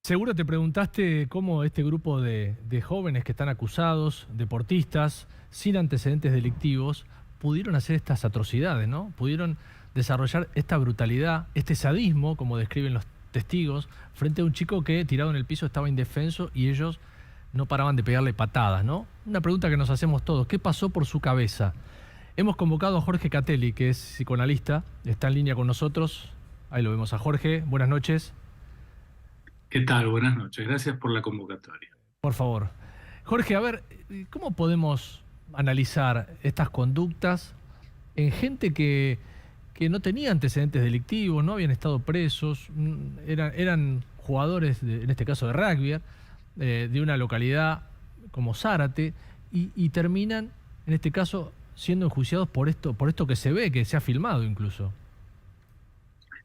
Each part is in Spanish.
Seguro te preguntaste cómo este grupo de jóvenes que están acusados, deportistas, sin antecedentes delictivos, pudieron hacer estas atrocidades, ¿no? Pudieron desarrollar esta brutalidad, este sadismo, como describen los testigos, frente a un chico que tirado en el piso estaba indefenso y ellos no paraban de pegarle patadas, ¿no? Una pregunta que nos hacemos todos, ¿qué pasó por su cabeza? Hemos convocado a Jorge Catelli, que es psicoanalista, está en línea con nosotros. Ahí lo vemos a Jorge. Buenas noches. ¿Qué tal? Buenas noches. Gracias por la convocatoria. Por favor. Jorge, a ver, ¿cómo podemos analizar estas conductas en gente que no tenía antecedentes delictivos, no habían estado presos, eran jugadores, en este caso de rugby, de una localidad como Zárate, y terminan, en este caso, siendo enjuiciados por esto que se ve, que se ha filmado incluso?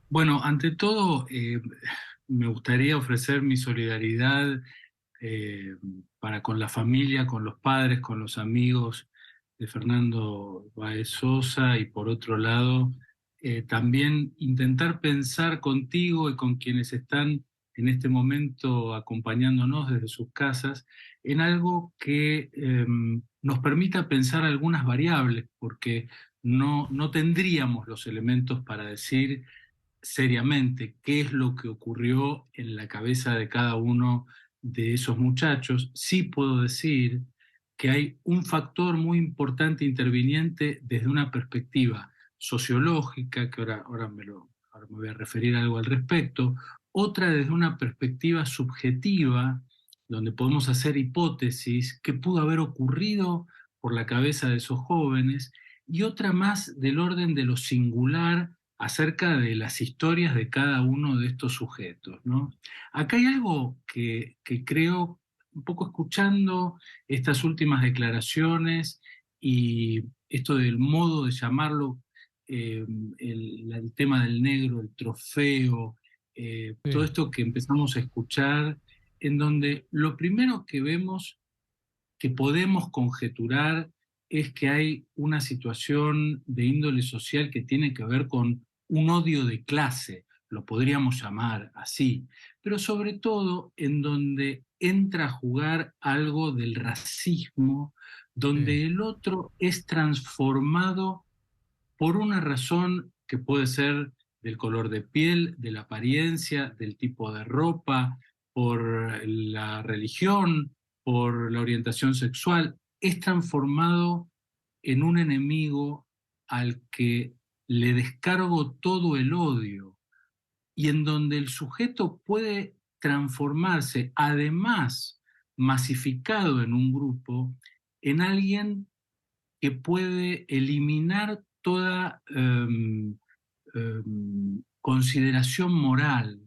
Bueno, ante todo, me gustaría ofrecer mi solidaridad eh, para con la familia, con los padres, con los amigos de Fernando Báez Sosa y por otro lado, también intentar pensar contigo y con quienes están en este momento acompañándonos desde sus casas en algo que nos permita pensar algunas variables, porque no tendríamos los elementos para decir seriamente qué es lo que ocurrió en la cabeza de cada uno de esos muchachos. Sí puedo decir que hay un factor muy importante interviniente desde una perspectiva sociológica, que ahora me voy a referir a algo al respecto, otra desde una perspectiva subjetiva, donde podemos hacer hipótesis, qué pudo haber ocurrido por la cabeza de esos jóvenes, y otra más del orden de lo singular acerca de las historias de cada uno de estos sujetos, ¿no? Acá hay algo que creo, un poco escuchando estas últimas declaraciones y esto del modo de llamarlo, el tema del negro, el trofeo, todo Sí. esto que empezamos a escuchar, en donde lo primero que vemos, que podemos conjeturar, es que hay una situación de índole social que tiene que ver con un odio de clase, lo podríamos llamar así, pero sobre todo en donde entra a jugar algo del racismo, Sí. donde el otro es transformado por una razón que puede ser del color de piel, de la apariencia, del tipo de ropa, por la religión, por la orientación sexual, es transformado en un enemigo al que le descargo todo el odio y en donde el sujeto puede transformarse, además masificado en un grupo, en alguien que puede eliminar toda consideración moral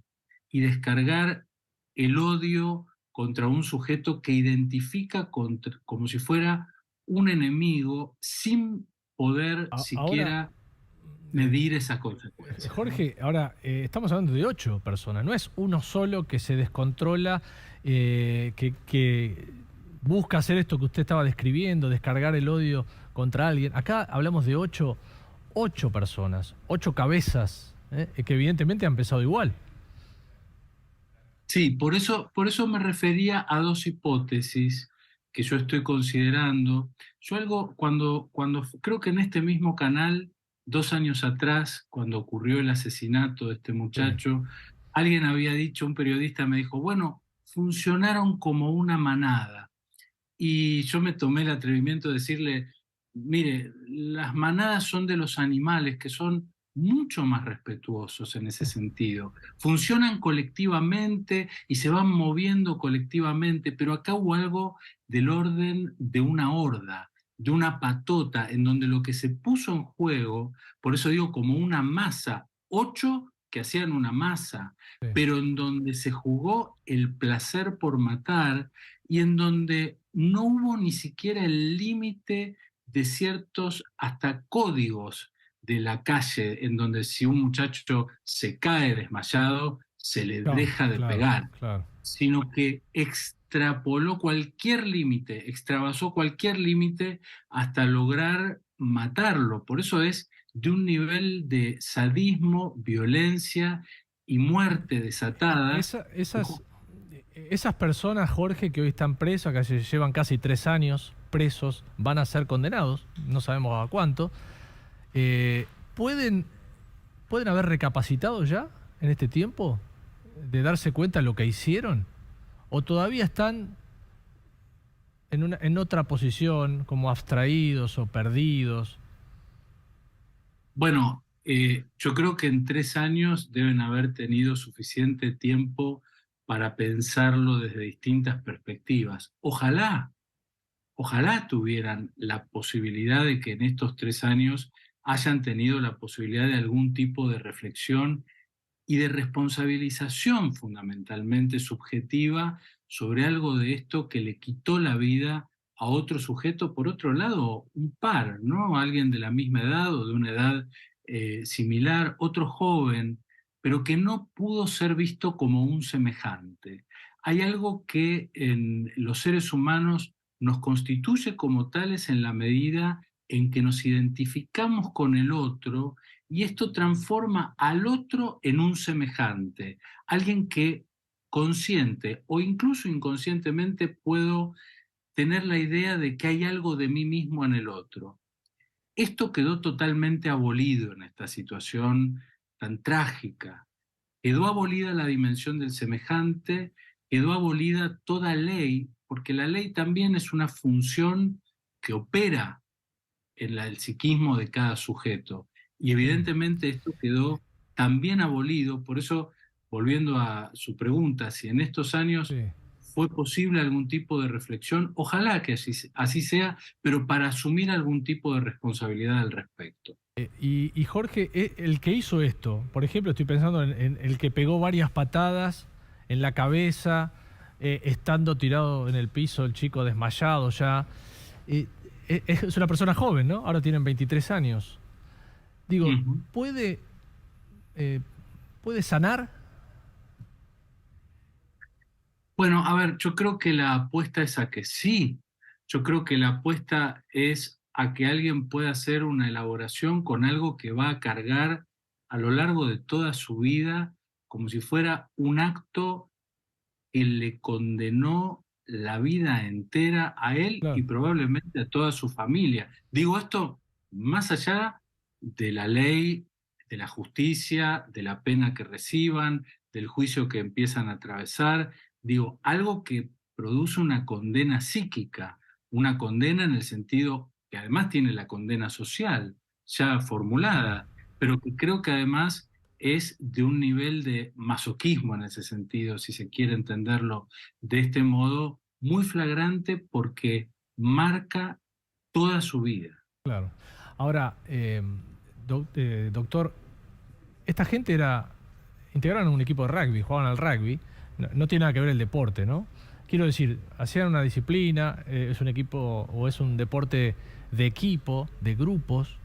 y descargar el odio contra un sujeto que identifica como si fuera un enemigo sin poder Ahora, siquiera eh, medir esas consecuencias, ¿no? Jorge, ahora estamos hablando de 8 personas, no es uno solo que se descontrola, que busca hacer esto que usted estaba describiendo, descargar el odio contra alguien. Acá hablamos de 8 personas, 8 cabezas, que evidentemente han empezado igual. Sí, por eso me refería a dos hipótesis que yo estoy considerando. Yo algo, creo que en este mismo canal, 2 años atrás, cuando ocurrió el asesinato de este Sí. muchacho, alguien había dicho, un periodista me dijo, bueno, funcionaron como una manada. Y yo me tomé el atrevimiento de decirle, mire, las manadas son de los animales que son mucho más respetuosos en ese sentido. Funcionan colectivamente y se van moviendo colectivamente, pero acá hubo algo del orden de una horda, de una patota, en donde lo que se puso en juego, por eso digo como una masa, 8 que hacían una masa, Sí. pero en donde se jugó el placer por matar y en donde no hubo ni siquiera el límite de ciertos hasta códigos de la calle, en donde si un muchacho se cae desmayado, se le Claro, deja de claro, pegar, claro. sino que extrapoló cualquier límite, extravasó cualquier límite hasta lograr matarlo. Por eso es de un nivel de sadismo, violencia y muerte desatada. Esas, Esas personas, Jorge, que hoy están presas, que llevan casi 3 años presos, van a ser condenados, no sabemos a cuánto, eh, ¿pueden, ¿pueden haber recapacitado ya en este tiempo de darse cuenta de lo que hicieron? ¿O todavía están en otra posición, como abstraídos o perdidos? Bueno, yo creo que en 3 años deben haber tenido suficiente tiempo para pensarlo desde distintas perspectivas. Ojalá tuvieran la posibilidad de que en estos 3 años hayan tenido la posibilidad de algún tipo de reflexión y de responsabilización fundamentalmente subjetiva sobre algo de esto que le quitó la vida a otro sujeto, por otro lado, un par, ¿no? Alguien de la misma edad o de una edad similar, otro joven, pero que no pudo ser visto como un semejante. Hay algo que en los seres humanos nos constituye como tales en la medida en que nos identificamos con el otro y esto transforma al otro en un semejante, alguien que consciente o incluso inconscientemente puedo tener la idea de que hay algo de mí mismo en el otro. Esto quedó totalmente abolido en esta situación tan trágica. Quedó abolida la dimensión del semejante, quedó abolida toda ley, porque la ley también es una función que opera en el psiquismo de cada sujeto. Y Sí, evidentemente esto quedó también abolido, por eso, volviendo a su pregunta, si en estos años sí. fue posible algún tipo de reflexión, ojalá que así sea, pero para asumir algún tipo de responsabilidad al respecto. Y Jorge, el que hizo esto, por ejemplo, estoy pensando en el que pegó varias patadas en la cabeza, estando tirado en el piso, el chico desmayado ya. eh, es una persona joven, ¿no? Ahora tienen 23 años. Digo, Ujú. ¿puede, eh, ¿puede sanar? Bueno, a ver, yo creo que la apuesta es a que sí. Yo creo que la apuesta es a que alguien pueda hacer una elaboración con algo que va a cargar a lo largo de toda su vida, como si fuera un acto que le condenó la vida entera a él y Claro, probablemente a toda su familia. Digo esto más allá de la ley, de la justicia, de la pena que reciban, del juicio que empiezan a atravesar. Digo, algo que produce una condena psíquica, una condena en el sentido que además tiene la condena social ya sí. formulada, pero que creo que además es de un nivel de masoquismo en ese sentido, si se quiere entenderlo de este modo, muy flagrante porque marca toda su vida. Claro. Ahora, doctor, esta gente integraron un equipo de rugby, jugaban al rugby, no, no tiene nada que ver el deporte, ¿no? Quiero decir, hacían una disciplina, es un equipo o es un deporte de equipo, de grupos.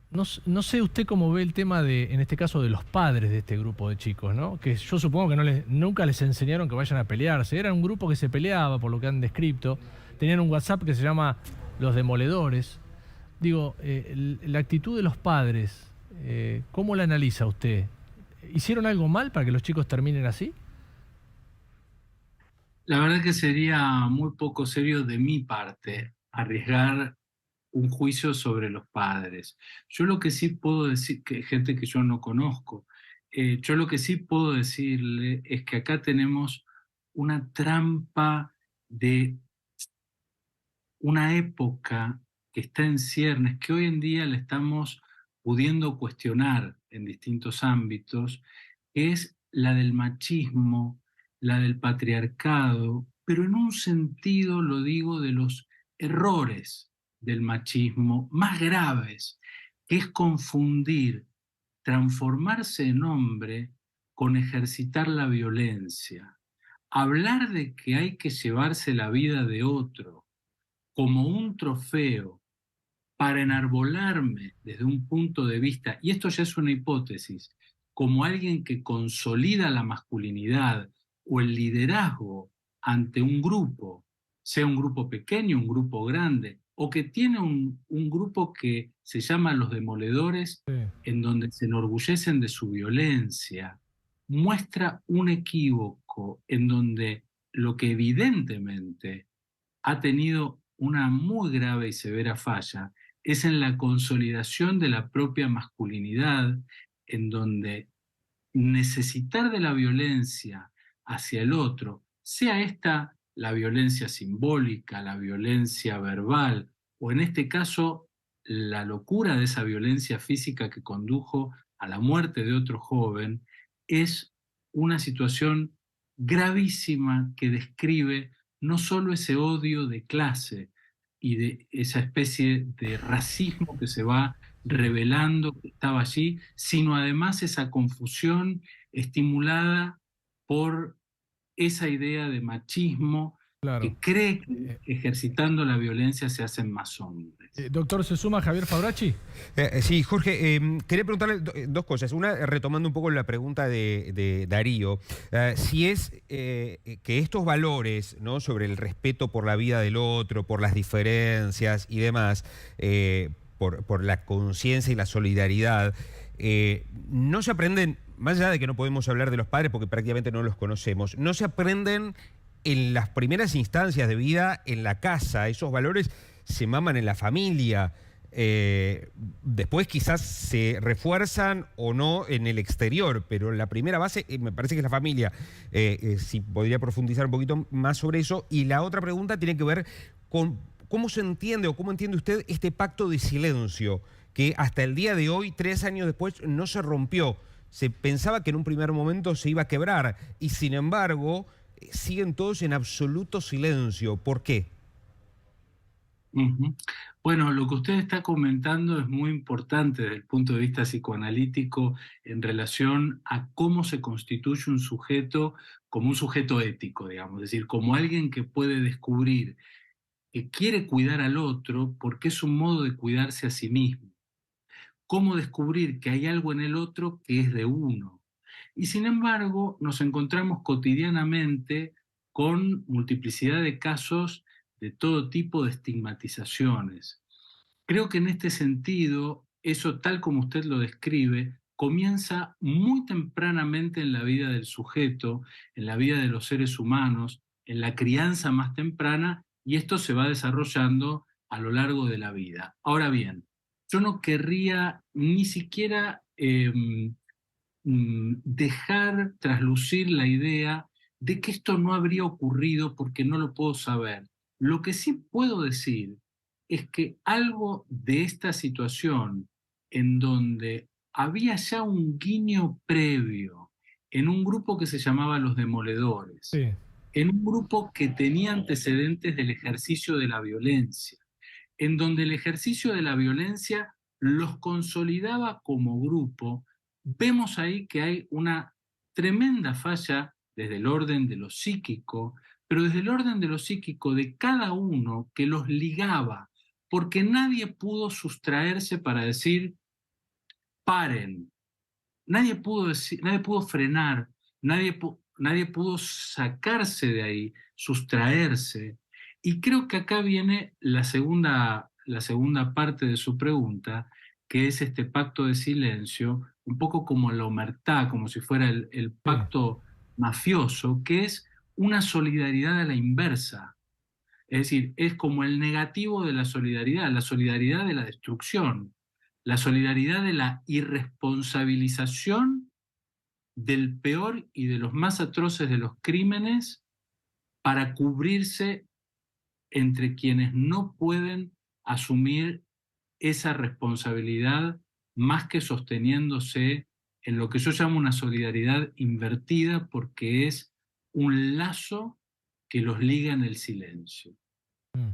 No, no sé usted cómo ve el tema de, en este caso, de los padres de este grupo de chicos, ¿no? Que yo supongo que nunca les enseñaron que vayan a pelearse. Era un grupo que se peleaba, por lo que han descrito. Tenían un WhatsApp que se llama Los Demoledores. Digo, la actitud de los padres, ¿cómo la analiza usted? ¿Hicieron algo mal para que los chicos terminen así? La verdad que sería muy poco serio de mi parte arriesgar un juicio sobre los padres. Yo lo que sí puedo decir, que gente que yo no conozco, yo lo que sí puedo decirle es que acá tenemos una trampa de una época que está en ciernes, que hoy en día la estamos pudiendo cuestionar en distintos ámbitos, es la del machismo, la del patriarcado, pero en un sentido, lo digo, de los errores del machismo más graves, que es confundir transformarse en hombre con ejercitar la violencia. Hablar de que hay que llevarse la vida de otro como un trofeo para enarbolarme desde un punto de vista, y esto ya es una hipótesis, como alguien que consolida la masculinidad o el liderazgo ante un grupo, sea un grupo pequeño, un grupo grande, o que tiene un grupo que se llama los demoledores, Sí. en donde se enorgullecen de su violencia, muestra un equívoco físico, en donde lo que evidentemente ha tenido una muy grave y severa falla es en la consolidación de la propia masculinidad, en donde necesitar de la violencia hacia el otro, sea esta la violencia simbólica, la violencia verbal, o en este caso la locura de esa violencia física que condujo a la muerte de otro joven, es una situación gravísima que describe no solo ese odio de clase y de esa especie de racismo que se va Sí, revelando que estaba allí, sino además esa confusión estimulada por esa idea de machismo claro. que cree que Eh, ejercitando la violencia se hacen más hombres. Doctor, ¿se suma Javier Fabrachi? Sí, Jorge, quería preguntarle dos cosas. Una, retomando un poco la pregunta de Darío, si es que estos valores, ¿no?, sobre el respeto por la vida del otro, por las diferencias y demás, por la conciencia y la solidaridad, no se aprenden, más allá de que no podemos hablar de los padres porque prácticamente no los conocemos, no se aprenden en las primeras instancias de vida en la casa. Esos valores se maman en la familia. Después quizás se refuerzan o no en el exterior, pero la primera base me parece que es la familia. Si podría profundizar un poquito más sobre eso. Y la otra pregunta tiene que ver con cómo se entiende o cómo entiende usted este pacto de silencio que hasta el día de hoy, 3 años después, no se rompió. Se pensaba que en un primer momento se iba a quebrar y sin embargo siguen todos en absoluto silencio. ¿Por qué? Ujú. Bueno, lo que usted está comentando es muy importante desde el punto de vista psicoanalítico en relación a cómo se constituye un sujeto como un sujeto ético, digamos, es decir, como alguien que puede descubrir que quiere cuidar al otro porque es un modo de cuidarse a sí mismo. Cómo descubrir que hay algo en el otro que es de uno. Y sin embargo, nos encontramos cotidianamente con multiplicidad de casos de todo tipo de estigmatizaciones. Creo que en este sentido, eso tal como usted lo describe, comienza muy tempranamente en la vida del sujeto, en la vida de los seres humanos, en la crianza más temprana, y esto se va desarrollando a lo largo de la vida. Ahora bien, yo no querría ni siquiera dejar traslucir la idea de que esto no habría ocurrido porque no lo puedo saber. Lo que sí puedo decir es que algo de esta situación en donde había ya un guiño previo en un grupo que se llamaba Los Demoledores, Sí. en un grupo que tenía antecedentes del ejercicio de la violencia, en donde el ejercicio de la violencia los consolidaba como grupo, vemos ahí que hay una tremenda falla desde el orden de lo psíquico, pero desde el orden de lo psíquico de cada uno que los ligaba, porque nadie pudo sustraerse para decir, paren, nadie pudo frenar, nadie pudo sacarse de ahí, sustraerse. Y creo que acá viene la segunda parte de su pregunta, que es este pacto de silencio, un poco como la omertá, como si fuera el Sí. pacto mafioso, que es una solidaridad a la inversa. Es decir, es como el negativo de la solidaridad de la destrucción, la solidaridad de la irresponsabilización del peor y de los más atroces de los crímenes para cubrirse entre quienes no pueden asumir esa responsabilidad más que sosteniéndose en lo que yo llamo una solidaridad invertida porque es un lazo que los liga en el silencio. Mm.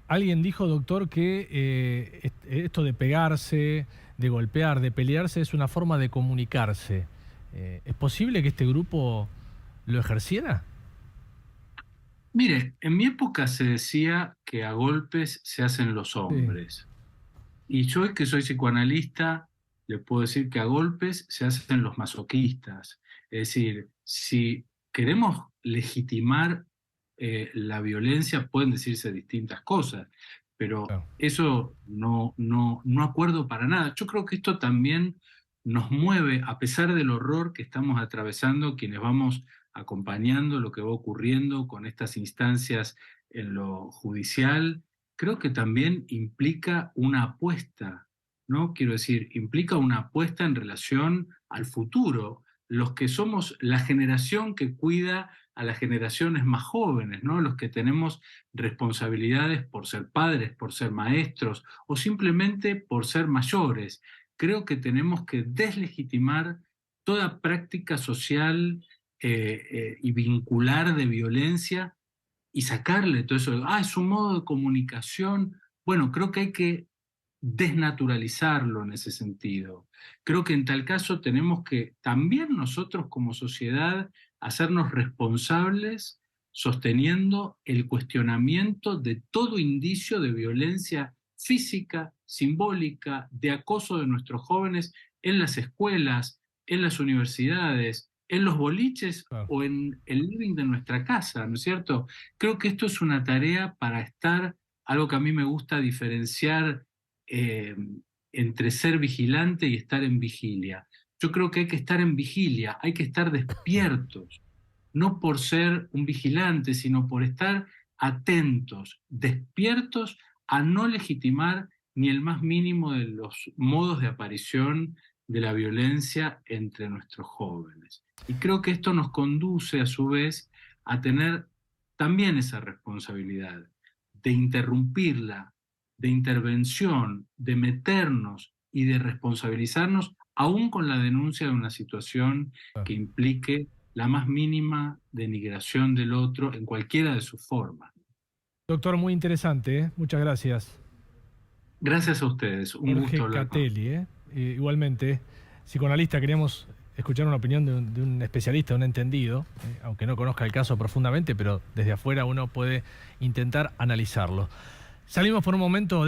Alguien dijo, doctor, que esto de pegarse, de golpear, de pelearse es una forma de comunicarse. ¿Es posible que este grupo lo ejerciera? Mire, en mi época se decía que a golpes se hacen los Sí, hombres. Y yo que soy psicoanalista, le puedo decir que a golpes se hacen los masoquistas. Es decir, si queremos legitimar la violencia, pueden decirse distintas cosas, pero claro. eso no acuerdo para nada. Yo creo que esto también nos mueve, a pesar del horror que estamos atravesando quienes vamos acompañando lo que va ocurriendo con estas instancias en lo judicial, creo que también implica una apuesta, ¿no? Quiero decir, implica una apuesta en relación al futuro. Los que somos la generación que cuida a las generaciones más jóvenes, ¿no? Los que tenemos responsabilidades por ser padres, por ser maestros o simplemente por ser mayores. Creo que tenemos que deslegitimar toda práctica social y vincular de violencia y sacarle todo eso. Es un modo de comunicación. Bueno, creo que hay que desnaturalizarlo en ese sentido. Creo que en tal caso tenemos que también nosotros como sociedad hacernos responsables sosteniendo el cuestionamiento de todo indicio de violencia física, simbólica, de acoso de nuestros jóvenes en las escuelas, en las universidades, en los boliches Claro. o en el living de nuestra casa, ¿no es cierto? Creo que esto es una tarea para estar, algo que a mí me gusta diferenciar eh, entre ser vigilante y estar en vigilia. Yo creo que hay que estar en vigilia, hay que estar despiertos, no por ser un vigilante, sino por estar atentos, despiertos a no legitimar ni el más mínimo de los modos de aparición de la violencia entre nuestros jóvenes. Y creo que esto nos conduce a su vez a tener también esa responsabilidad de interrumpirla, de intervención, de meternos y de responsabilizarnos, aún con la denuncia de una situación que implique la más mínima denigración del otro en cualquiera de sus formas. Doctor, muy interesante, ¿eh? Muchas gracias. Gracias a ustedes, un Jorge gusto hablar con Catelli, ¿eh? Igualmente, psicoanalista, queríamos escuchar una opinión de un especialista, un entendido, aunque no conozca el caso profundamente, pero desde afuera uno puede intentar analizarlo. Salimos por un momento